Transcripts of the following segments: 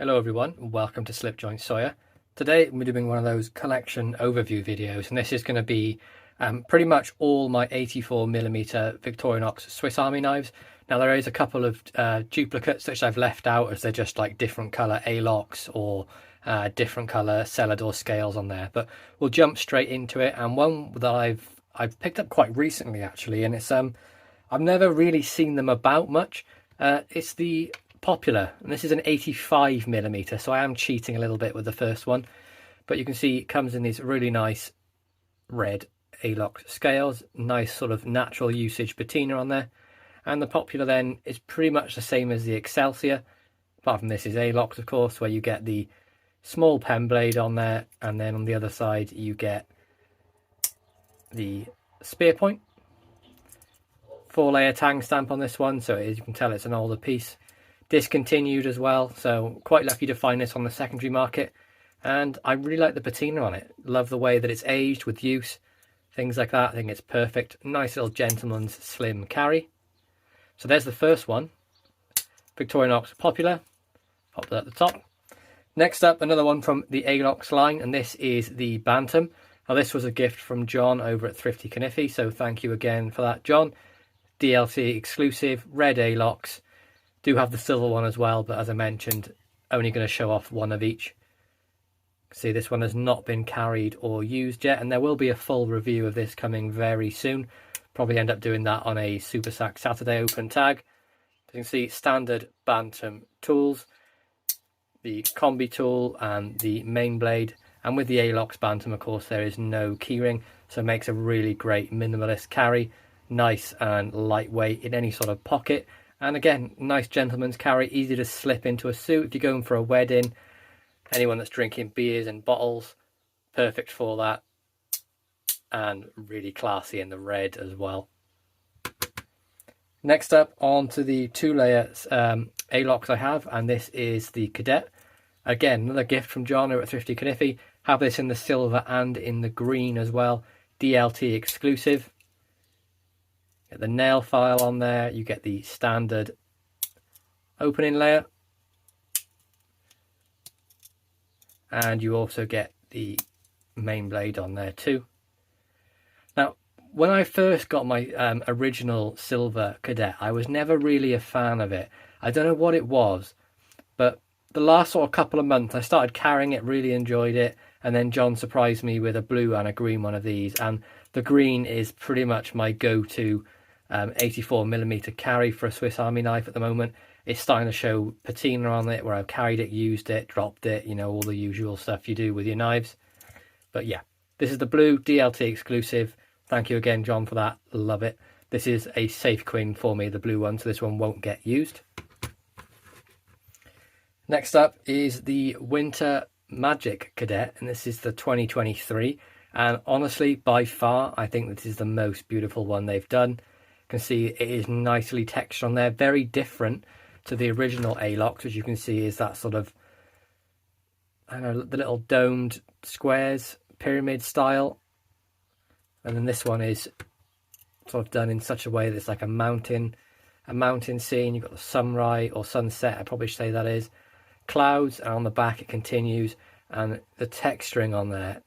Hello everyone, and welcome to Slipjoint Sawyer. Today we're doing one of those collection overview videos, and this is going to be pretty much all my 84mm Victorinox Swiss Army knives. Now there is a couple of duplicates which I've left out as they're just like different colour Alox or different colour Cellidor scales on there. But we'll jump straight into it, and one that I've picked up quite recently actually, and it's I've never really seen them about much. It's the Popular, and this is an 85mm, so I am cheating a little bit with the first one, but you can see it comes in these really nice red Alox scales, nice sort of natural usage patina on there. And the Popular then is pretty much the same as the Excelsior, apart from this is Alox of course, where you get the small pen blade on there, and then on the other side you get the spear point. 4-layer tang stamp on this one, so you can tell it's an older piece. Discontinued as well, so quite lucky to find this on the secondary market, and I really like the patina on it. Love the way that it's aged with use, things like that. I think it's perfect. Nice little gentleman's slim carry. So there's the first one, Victorinox Popular. Pop that at the top. Next up, another one from the Alox line, and this is the Bantam. Now this was a gift from John over at Thrifty Caniffy, so thank you again for that, John. DLC exclusive, red Alox. Do have the silver one as well, but as I mentioned, only going to show off one of each. See, this one has not been carried or used yet, and there will be a full review of this coming very soon. Probably end up doing that on a Super Sack Saturday open tag. You can see standard Bantam tools, the combi tool and the main blade, and with the Alox Bantam of course there is no keyring, so it makes a really great minimalist carry, nice and lightweight in any sort of pocket. And again, nice gentleman's carry, easy to slip into a suit if you're going for a wedding. Anyone that's drinking beers in bottles, perfect for that. And really classy in the red as well. Next up, on to the 2-layer Alox I have, and this is the Cadet. Again, another gift from John over at Thrifty Caniffy. Have this in the silver and in the green as well. DLT exclusive. Get the nail file on there, you get the standard opening layer, and you also get the main blade on there too. Now, when I first got my original silver Cadet, I was never really a fan of it. I don't know what it was, but the last sort of couple of months I started carrying it, really enjoyed it, and then John surprised me with a blue and a green one of these, and the green is pretty much my go-to 84mm carry for a Swiss Army knife at the moment. It's starting to show patina on it where I've carried it, used it, dropped it, you know, all the usual stuff you do with your knives. But yeah, this is the blue DLT exclusive. Thank you again, John, for that. Love it. This is a safe queen for me, the blue one, so this one won't get used. Next up is the Winter Magic Cadet, and this is the 2023. And honestly, by far, I think this is the most beautiful one they've done. You can see it is nicely textured on there, very different to the original Alox, which you can see is that sort of, I don't know, the little domed squares, pyramid style. And then this one is sort of done in such a way that it's like a mountain scene. You've got the sunrise or sunset, I probably should say that is. Clouds, and on the back it continues, and the texturing on there.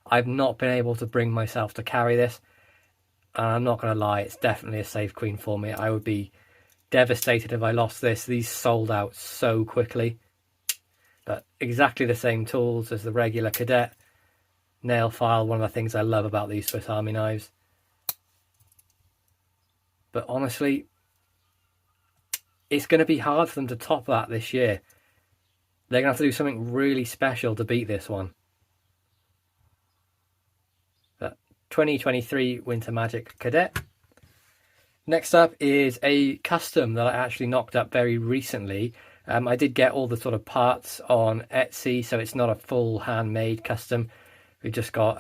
I've not been able to bring myself to carry this. And I'm not going to lie, it's definitely a safe queen for me. I would be devastated if I lost this. These sold out so quickly. But exactly the same tools as the regular Cadet. Nail file, one of the things I love about these Swiss Army knives. But honestly, it's going to be hard for them to top that this year. They're going to have to do something really special to beat this one. 2023 Winter Magic Cadet. Next up is a custom that I actually knocked up very recently. I did get all the sort of parts on Etsy, so it's not a full handmade custom. We just got,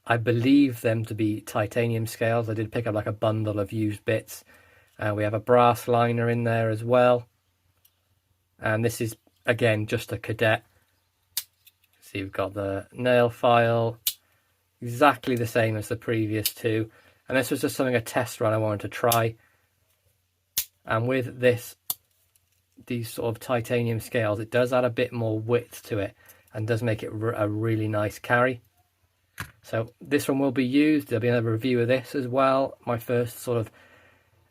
I believe them to be titanium scales. I did pick up like a bundle of used bits. We have a brass liner in there as well. And this is, again, just a Cadet. See, we've got the nail file. Exactly the same as the previous two, and this was just something, a test run I wanted to try. And with this these sort of titanium scales, it does add a bit more width to it and does make it a really nice carry. So this one will be used. There'll be another review of this as well. My first sort of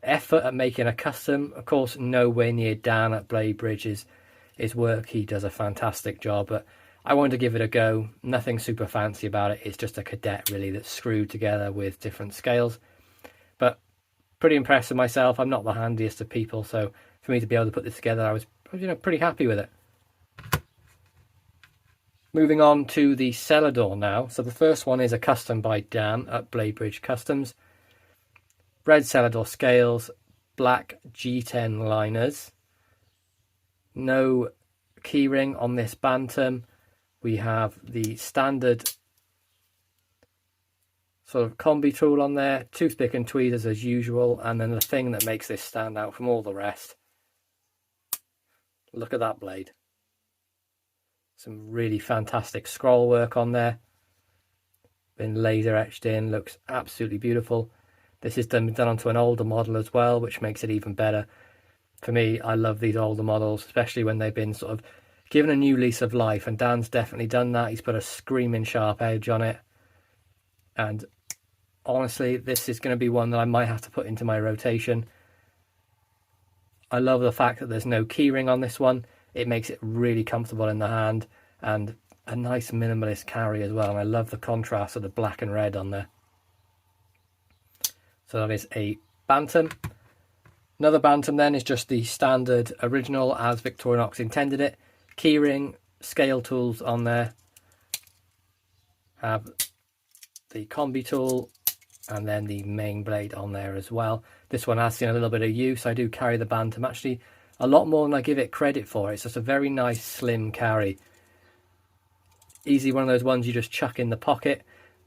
effort at making a custom. Of course, nowhere near Dan at Blade Bridge's his work. He does a fantastic job, but I wanted to give it a go. Nothing super fancy about it. It's just a cadet really that's screwed together with different scales. But pretty impressed with myself. I'm not the handiest of people, so for me to be able to put this together, I was pretty happy with it. Moving on to the Cellidor now. So the first one is a custom by Dan at Blade Bridge Customs. Red Cellidor scales, black G10 liners. No keyring on this Bantam. We have the standard sort of combi tool on there, toothpick and tweezers as usual, and then the thing that makes this stand out from all the rest. Look at that blade. Some really fantastic scroll work on there. Been laser etched in, looks absolutely beautiful. This is done onto an older model as well, which makes it even better. For me, I love these older models, especially when they've been sort of given a new lease of life, and Dan's definitely done that. He's put a screaming sharp edge on it. And honestly, this is going to be one that I might have to put into my rotation. I love the fact that there's no keyring on this one. It makes it really comfortable in the hand and a nice minimalist carry as well. And I love the contrast of the black and red on there. So that is a Bantam. Another Bantam then is just the standard original as Victorinox intended it. Keyring, scale tools on there. Have the combi tool and then the main blade on there as well. This one has seen a little bit of use. I do carry the Bantam actually a lot more than I give it credit for. It's just a very nice slim carry. Easy one of those ones you just chuck in the pocket.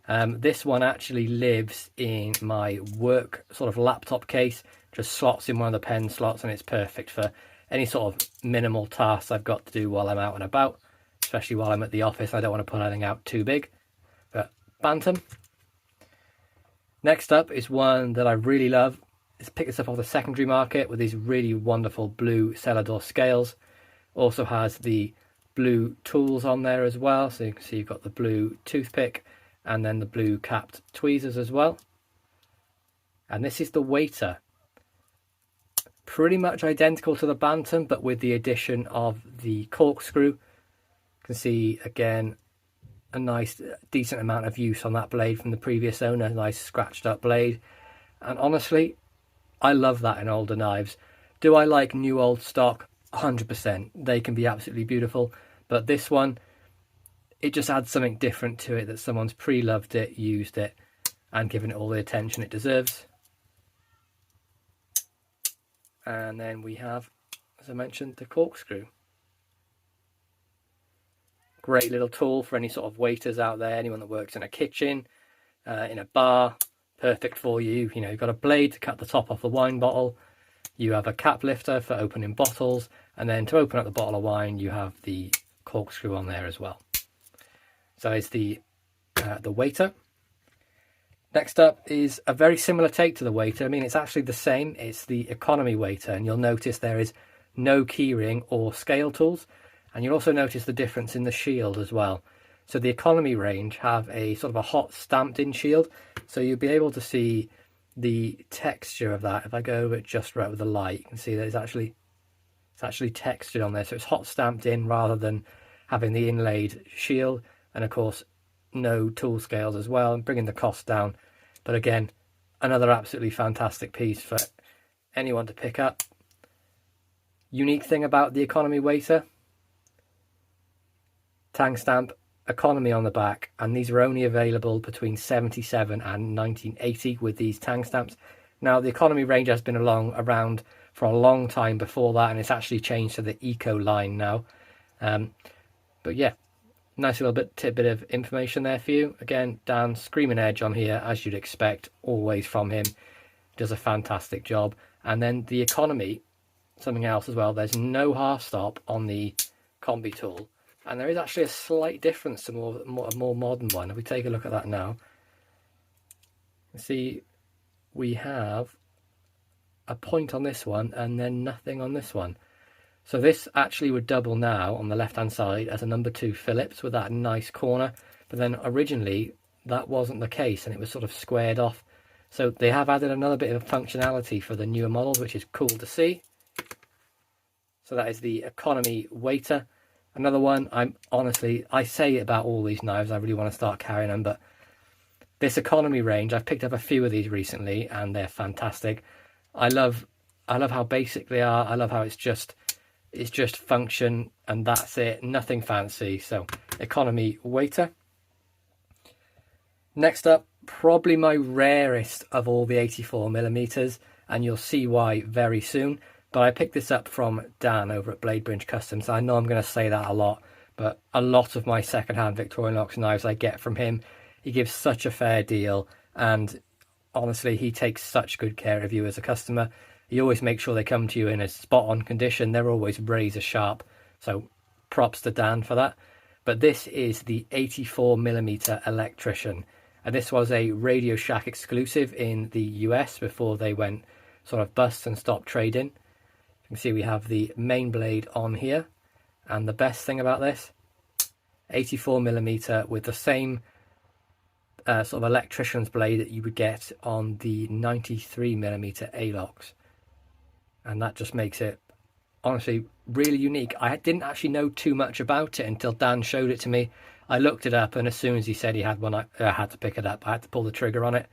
This one actually lives in my work sort of laptop case, just slots in one of the pen slots, and it's perfect for any sort of minimal tasks I've got to do while I'm out and about, especially while I'm at the office. I don't want to put anything out too big. But Bantam. Next up is one that I really love. It's picked this up off the secondary market with these really wonderful blue Cellidor scales. Also has the blue tools on there as well. So you can see you've got the blue toothpick and then the blue capped tweezers as well. And this is the Waiter. Pretty much identical to the Bantam, but with the addition of the corkscrew. You can see again a nice decent amount of use on that blade from the previous owner. Nice scratched up blade. And honestly, I love that in older knives. Do I like new old stock? 100%. They can be absolutely beautiful. But this one, it just adds something different to it, that someone's pre-loved it, used it, and given it all the attention it deserves. And then we have, as I mentioned, the corkscrew. Great little tool for any sort of waiters out there, anyone that works in a kitchen, in a bar. Perfect for you. You know, you've got a blade to cut the top off the wine bottle. You have a cap lifter for opening bottles, and then to open up the bottle of wine, you have the corkscrew on there as well. So it's the Waiter. Next up is a very similar take to the Waiter. I mean, it's actually the same. It's the economy Waiter, and you'll notice there is no keyring or scale tools, and you'll also notice the difference in the shield as well. So the economy range have a sort of a hot stamped in shield, so you'll be able to see the texture of that. If I go over it just right with the light, you can see that it's actually textured on there. So it's hot stamped in rather than having the inlaid shield, and of course no tool scales as well, and bringing the cost down. But again, another absolutely fantastic piece for anyone to pick up. Unique thing about the economy Waiter, tang stamp economy on the back, and these are only available between 77 and 1980 with these tang stamps. Now the economy range has been around for a long time before that, and it's actually changed to the eco line now. But yeah, nice little tidbit of information there for you. Again, Dan screaming edge on here, as you'd expect, always from him. Does a fantastic job. And then the economy, something else as well, there's no half stop on the combi tool. And there is actually a slight difference to a more modern one. If we take a look at that now, you see we have a point on this one and then nothing on this one. So this actually would double now on the left hand side as a number 2 Phillips with that nice corner, but then originally that wasn't the case and it was sort of squared off. So they have added another bit of functionality for the newer models, which is cool to see. So that is the economy weighter. Another one, I say about all these knives, I really want to start carrying them, but this economy range, I've picked up a few of these recently and they're fantastic. I love how basic they are. I love how it's just function and that's it, nothing fancy. So economy weighter. Next up, probably my rarest of all the 84mm, and you'll see why very soon. But I picked this up from Dan over at Bladebridge Customs. I know I'm going to say that a lot, but a lot of my second-hand Victorinox knives I get from him. He gives such a fair deal, and honestly, he takes such good care of you as a customer. He always makes sure they come to you in a spot-on condition. They're always razor sharp, so props to Dan for that. But this is the 84mm Electrician, and this was a Radio Shack exclusive in the US before they went sort of bust and stopped trading. You can see we have the main blade on here, and the best thing about this, 84mm with the same sort of electrician's blade that you would get on the 93mm Alox, and that just makes it honestly really unique. I didn't actually know too much about it until Dan showed it to me. I looked it up, and as soon as he said he had one, I had to pick it up. I had to pull the trigger on it.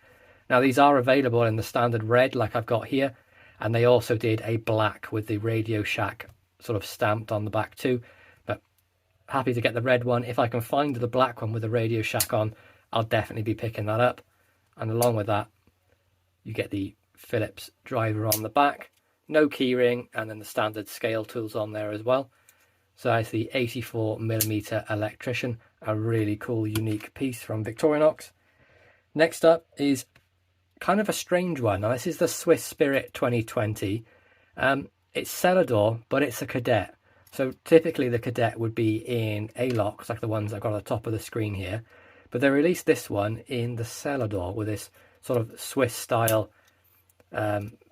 Now these are available in the standard red like I've got here, and they also did a black with the Radio Shack sort of stamped on the back too, but happy to get the red one. If I can find the black one with the Radio Shack on, I'll definitely be picking that up. And along with that, you get the Phillips driver on the back, no keyring, and then the standard scale tools on there as well. So that's the 84mm Electrician, a really cool, unique piece from Victorinox. Next up is kind of a strange one. Now this is the Swiss Spirit 2020. It's Cellidor, but it's a Cadet. So typically the Cadet would be in Alox, like the ones I've got at the top of the screen here. But they released this one in the Cellidor with this sort of Swiss style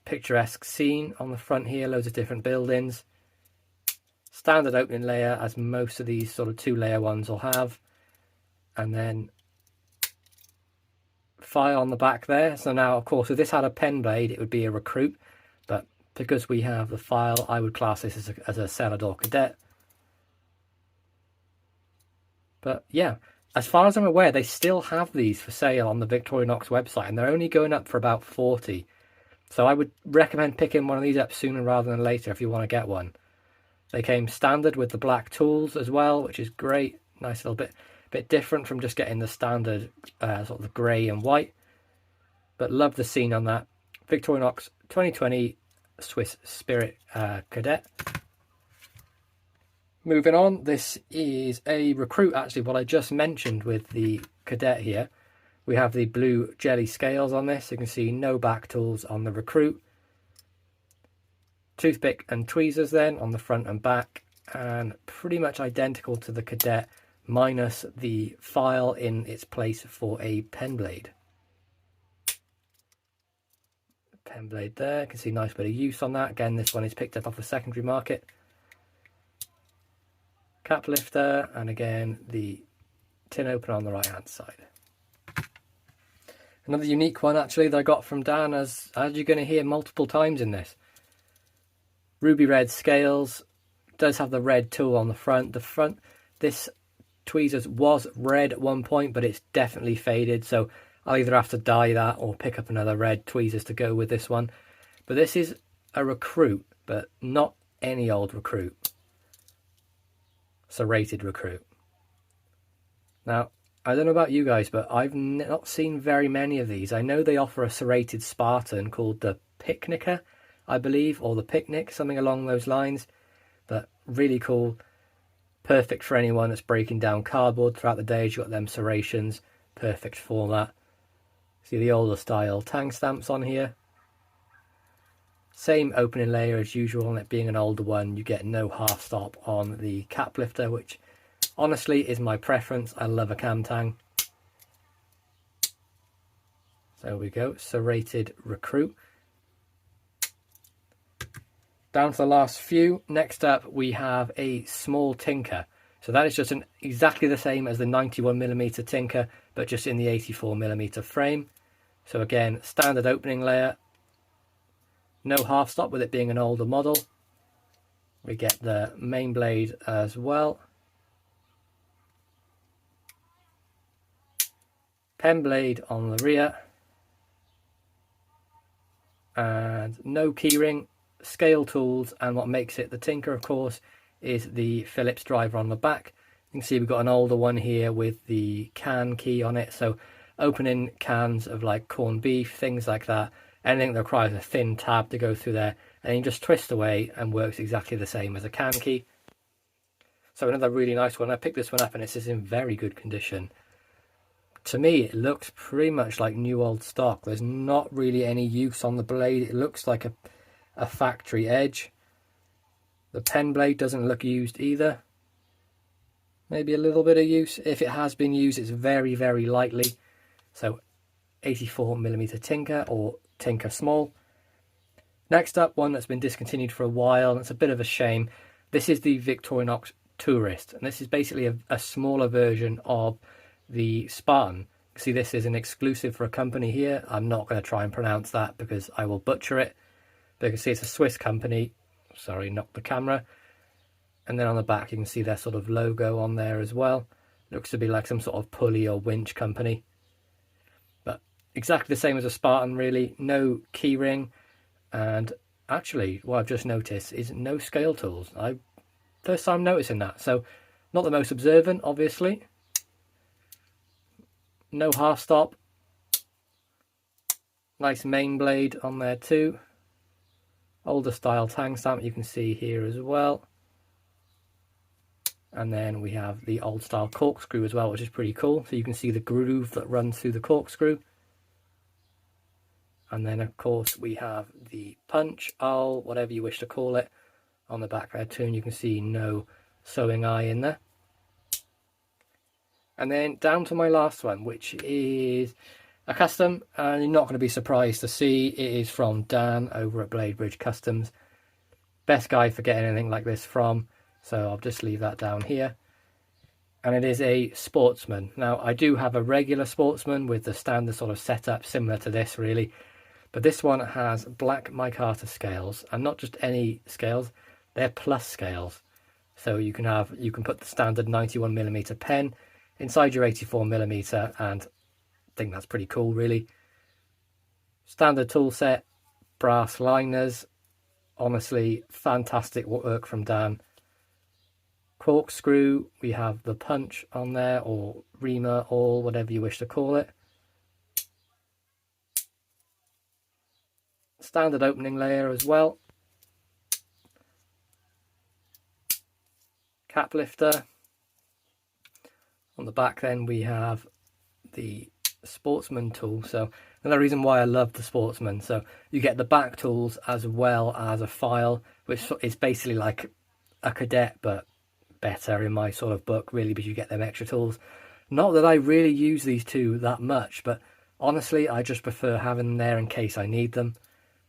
picturesque scene on the front here, loads of different buildings. Standard opening layer, as most of these sort of 2-layer ones will have. And then file on the back there. So now, of course, if this had a pen blade, it would be a Recruit. But because we have the file, I would class this as a Cellidor Cadet. But yeah, as far as I'm aware, they still have these for sale on the Victorinox website, and they're only going up for about 40. So I would recommend picking one of these up sooner rather than later if you want to get one. They came standard with the black tools as well, which is great. Nice little bit different from just getting the standard sort of the grey and white. But love the scene on that. Victorinox 2020 Swiss Spirit Cadet. Moving on, this is a Recruit, actually, what I just mentioned with the Cadet here. We have the blue jelly scales on this. You can see no back tools on the Recruit. Toothpick and tweezers then on the front and back, and pretty much identical to the Cadet, minus the file in its place for a pen blade. Pen blade there, you can see nice bit of use on that. Again, this one is picked up off the secondary market. Cap lifter, and again the tin opener on the right hand side. Another unique one actually that I got from Dan, as you're going to hear multiple times in this. Ruby red scales, does have the red tool on the front. This tweezers was red at one point, but it's definitely faded, so I'll either have to dye that or pick up another red tweezers to go with this one. But this is a Recruit, but not any old Recruit. Serrated Recruit. Now, I don't know about you guys, but I've not seen very many of these. I know they offer a serrated Spartan called the Picnicker, I believe, or the Picnic, something along those lines. But really cool. Perfect for anyone that's breaking down cardboard throughout the day. You've got them serrations. Perfect for that. See the older style tang stamps on here. Same opening layer as usual, and it being an older one, you get no half stop on the cap lifter, which honestly is my preference. I love a cam tang. There we go, serrated Recruit. Down to the last few. Next up we have a small Tinker. So that is just exactly the same as the 91mm Tinker, but just in the 84mm frame. So again, standard opening layer. No half stop with it being an older model. We get the main blade as well. Pen blade on the rear. And no keyring, scale tools, and what makes it the Tinker, of course, is the Phillips driver on the back. You can see we've got an older one here with the can key on it, so opening cans of like corned beef, things like that, anything that requires a thin tab to go through there, and you just twist away and works exactly the same as a can key. So another really nice one. I picked this one up and it's in very good condition. To me, it looks pretty much like new old stock. There's not really any use on the blade. It looks like a factory edge. The pen blade doesn't look used either. Maybe a little bit of use. If it has been used, it's very, very lightly. So 84mm Tinker, or Tinker Small. Next up, one that's been discontinued for a while, and it's a bit of a shame. This is the Victorinox Tourist, and this is basically a smaller version of the Spartan. See, this is an exclusive for a company here. I'm not going to try and pronounce that because I will butcher it. But you can see it's a Swiss company. Sorry, knocked the camera. And then on the back you can see their sort of logo on there as well. Looks to be like some sort of pulley or winch company. But exactly the same as a Spartan, really. No keyring. And actually, what I've just noticed is no scale tools. First time noticing that. So not the most observant, obviously. No half stop. Nice main blade on there too. Older style tang stamp you can see here as well. And then we have the old style corkscrew as well, which is pretty cool. So you can see the groove that runs through the corkscrew. And then of course we have the punch, awl, whatever you wish to call it, on the back there too. And you can see no sewing eye in there. And then down to my last one, which is a custom, and you're not going to be surprised to see it is from Dan over at Blade Bridge Customs. Best guy for getting anything like this from, so I'll just leave that down here. And it is a Sportsman. Now, I do have a regular Sportsman with the standard sort of setup similar to this, really. But this one has black micarta scales, and not just any scales, they're plus scales. So you can put the standard 91mm pen inside your 84mm, and I think that's pretty cool, really. Standard tool set, brass liners, honestly fantastic work from Dan. Corkscrew, we have the punch on there, or reamer, awl, whatever you wish to call it. Standard opening layer as well. Cap lifter. On the back then we have the Sportsman tool. So another reason why I love the Sportsman. So you get the back tools as well as a file, which is basically like a Cadet but better in my sort of book, really, because you get them extra tools. Not that I really use these two that much, but honestly I just prefer having them there in case I need them.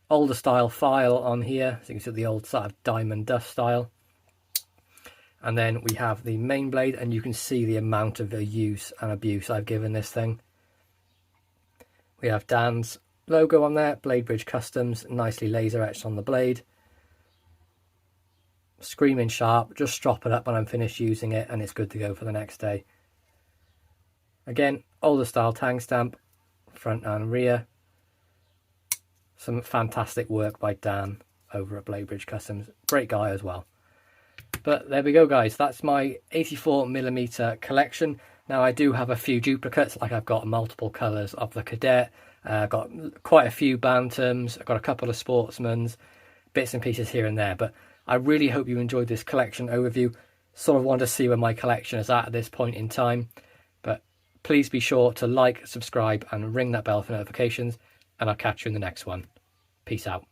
Older style file on here, so you can see the old sort of diamond dust style. And then we have the main blade, and you can see the amount of use and abuse I've given this thing. We have Dan's logo on there, Blade Bridge Customs, nicely laser etched on the blade. Screaming sharp, just strop it up when I'm finished using it and it's good to go for the next day. Again, older style tang stamp, front and rear. Some fantastic work by Dan over at Blade Bridge Customs. Great guy as well. But there we go, guys. That's my 84mm collection. Now, I do have a few duplicates. Like, I've got multiple colours of the Cadet. I've got quite a few Bantams. I've got a couple of Sportsmans. Bits and pieces here and there. But I really hope you enjoyed this collection overview. Sort of want to see where my collection is at this point in time. But please be sure to like, subscribe, and ring that bell for notifications. And I'll catch you in the next one. Peace out.